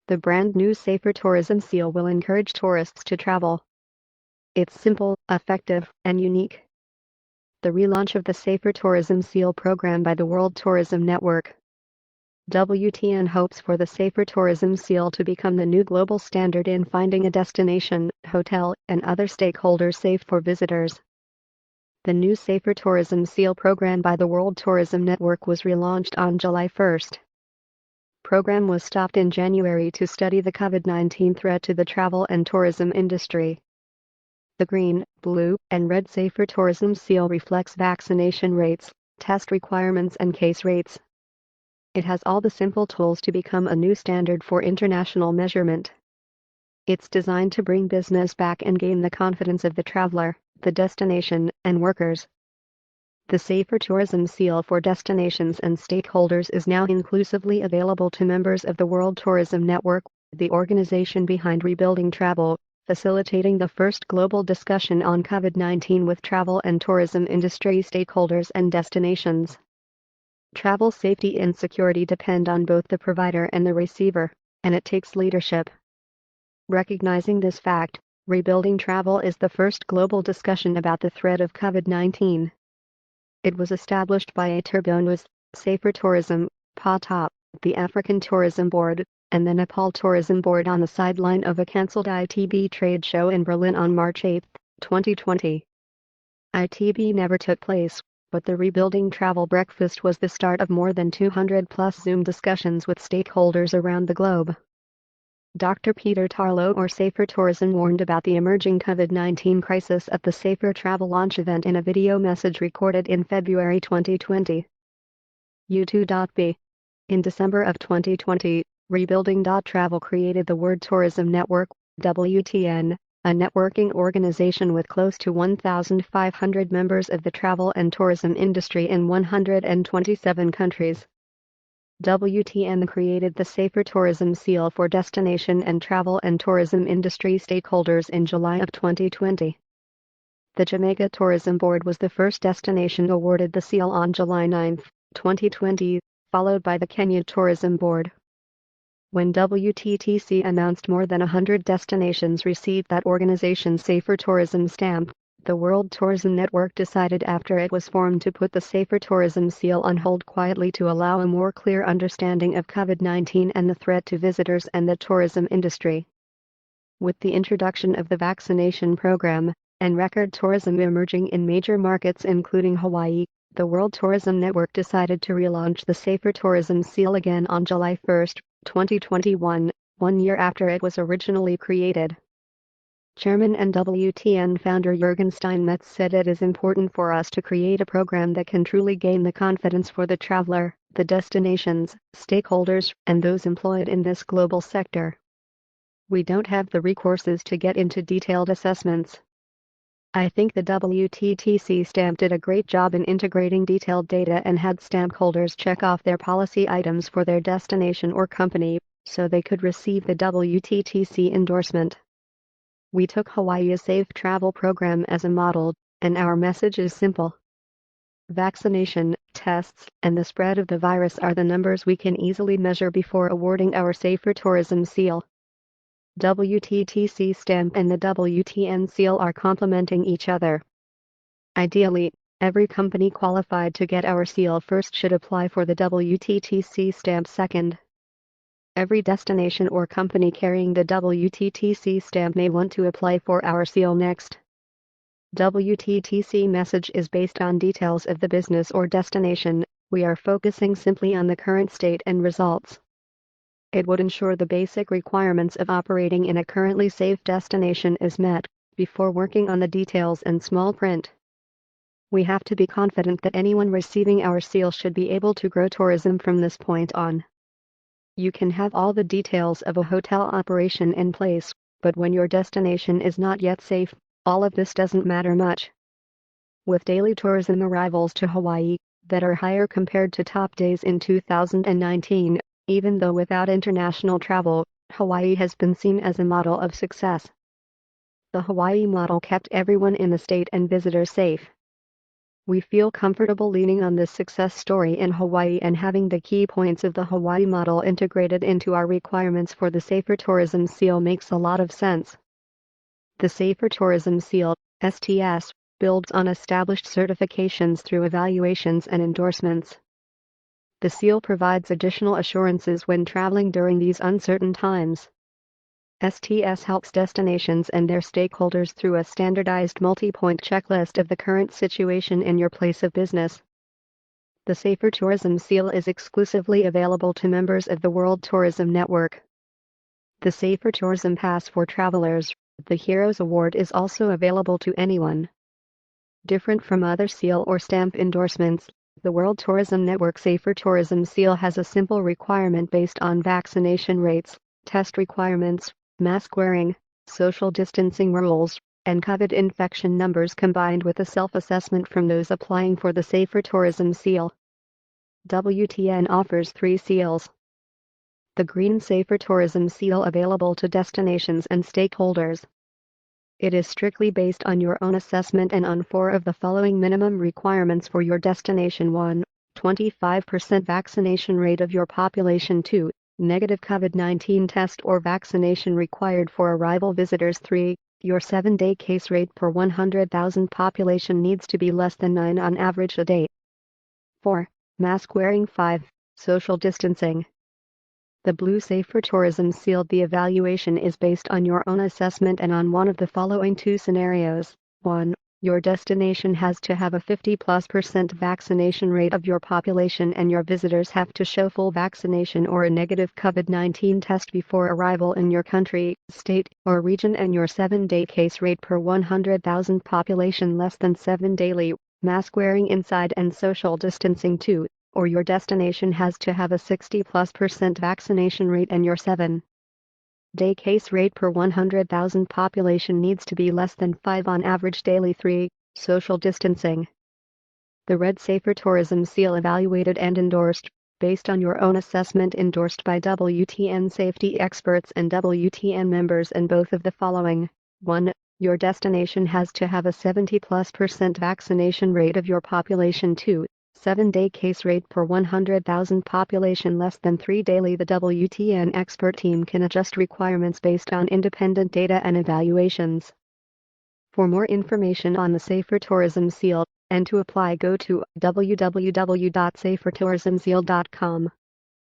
The brand new Safer Tourism Seal will encourage tourists to travel. It's simple, effective, and unique. The relaunch of the Safer Tourism Seal program by the World Tourism Network. WTN hopes for the Safer Tourism Seal to become the new global standard in finding a destination, hotel, and other stakeholders safe for visitors. The new Safer Tourism Seal program by the World Tourism Network was relaunched on July 1st. Program was stopped in January to study the COVID-19 threat to the travel and tourism industry. The green, blue, and red Safer Tourism Seal reflects vaccination rates, test requirements and case rates. It has all the simple tools to become a new standard for international measurement. It's designed to bring business back and gain the confidence of the traveler, the destination, and workers. The Safer Tourism Seal for destinations and stakeholders is now inclusively available to members of the World Tourism Network, the organization behind rebuilding travel, facilitating the first global discussion on COVID-19 with travel and tourism industry stakeholders and destinations. Travel safety and security depend on both the provider and the receiver, and it takes leadership. Recognizing this fact, rebuilding travel is the first global discussion about the threat of COVID-19. It was established by Turbonus, Safer Tourism, PATOP, the African Tourism Board, and the Nepal Tourism Board on the sideline of a cancelled ITB trade show in Berlin on March 8, 2020. ITB never took place, but the Rebuilding Travel Breakfast was the start of more than 200-plus Zoom discussions with stakeholders around the globe. Dr. Peter Tarlow of Safer Tourism warned about the emerging COVID-19 crisis at the Safer Travel launch event in a video message recorded in February 2020. U2.B. In December of 2020, Rebuilding Travel created the World Tourism Network, WTN, a networking organization with close to 1,500 members of the travel and tourism industry in 127 countries. WTN created the Safer Tourism Seal for destination and travel and tourism industry stakeholders in July of 2020. The Jamaica Tourism Board was the first destination awarded the seal on July 9, 2020, followed by the Kenya Tourism Board. When WTTC announced more than 100 destinations received that organization's Safer Tourism stamp, the World Tourism Network decided after it was formed to put the Safer Tourism Seal on hold quietly to allow a more clear understanding of COVID-19 and the threat to visitors and the tourism industry. With the introduction of the vaccination program, and record tourism emerging in major markets including Hawaii, the World Tourism Network decided to relaunch the Safer Tourism Seal again on July 1, 2021, 1 year after it was originally created. Chairman and WTN founder Jürgen Steinmetz said it is important for us to create a program that can truly gain the confidence for the traveler, the destinations, stakeholders, and those employed in this global sector. We don't have the resources to get into detailed assessments. I think the WTTC stamp did a great job in integrating detailed data and had stamp holders check off their policy items for their destination or company, so they could receive the WTTC endorsement. We took Hawaii's Safe Travel program as a model, and our message is simple. Vaccination, tests, and the spread of the virus are the numbers we can easily measure before awarding our Safer Tourism Seal. WTTC stamp and the WTN seal are complementing each other. Ideally, every company qualified to get our seal first should apply for the WTTC stamp second. Every destination or company carrying the WTTC stamp may want to apply for our seal next. WTTC message is based on details of the business or destination. We are focusing simply on the current state and results. It would ensure the basic requirements of operating in a currently safe destination is met, before working on the details and small print. We have to be confident that anyone receiving our seal should be able to grow tourism from this point on. You can have all the details of a hotel operation in place, but when your destination is not yet safe, all of this doesn't matter much. With daily tourism arrivals to Hawaii that are higher compared to top days in 2019, even though without international travel, Hawaii has been seen as a model of success. The Hawaii model kept everyone in the state and visitors safe. We feel comfortable leaning on this success story in Hawaii and having the key points of the Hawaii model integrated into our requirements for the Safer Tourism Seal makes a lot of sense. The Safer Tourism Seal, STS, builds on established certifications through evaluations and endorsements. The seal provides additional assurances when traveling during these uncertain times. STS helps destinations and their stakeholders through a standardized multi-point checklist of the current situation in your place of business. The Safer Tourism Seal is exclusively available to members of the World Tourism Network. The Safer Tourism Pass for travelers, the Heroes Award, is also available to anyone. Different from other seal or stamp endorsements, the World Tourism Network Safer Tourism Seal has a simple requirement based on vaccination rates, test requirements, mask wearing, social distancing rules, and COVID infection numbers combined with a self-assessment from those applying for the Safer Tourism Seal. WTN offers 3 seals. The Green Safer Tourism Seal available to destinations and stakeholders. It is strictly based on your own assessment and on 4 of the following minimum requirements for your destination. 1. 25% vaccination rate of your population. 2. Negative COVID-19 test or vaccination required for arrival visitors. 3. Your 7-day case rate per 100,000 population needs to be less than 9 on average a day. 4. Mask wearing. 5. Social distancing. The Blue Safer Tourism Seal. The evaluation is based on your own assessment and on one of the following 2 scenarios. 1. Your destination has to have a 50+% vaccination rate of your population and your visitors have to show full vaccination or a negative COVID-19 test before arrival in your country, state, or region, and your 7-day case rate per 100,000 population less than 7 daily, mask wearing inside and social distancing. 2. Or your destination has to have a 60+% vaccination rate and your 7-day case rate per 100,000 population needs to be less than 5 on average daily. 3. Social distancing. The Red Safer Tourism Seal evaluated and endorsed, based on your own assessment, endorsed by WTN safety experts and WTN members, and both of the following. 1. Your destination has to have a 70+% vaccination rate of your population. 2. 7-day case rate per 100,000 population less than 3 daily. The WTN expert team can adjust requirements based on independent data and evaluations. For more information on the Safer Tourism Seal, and to apply, go to www.safertourismseal.com.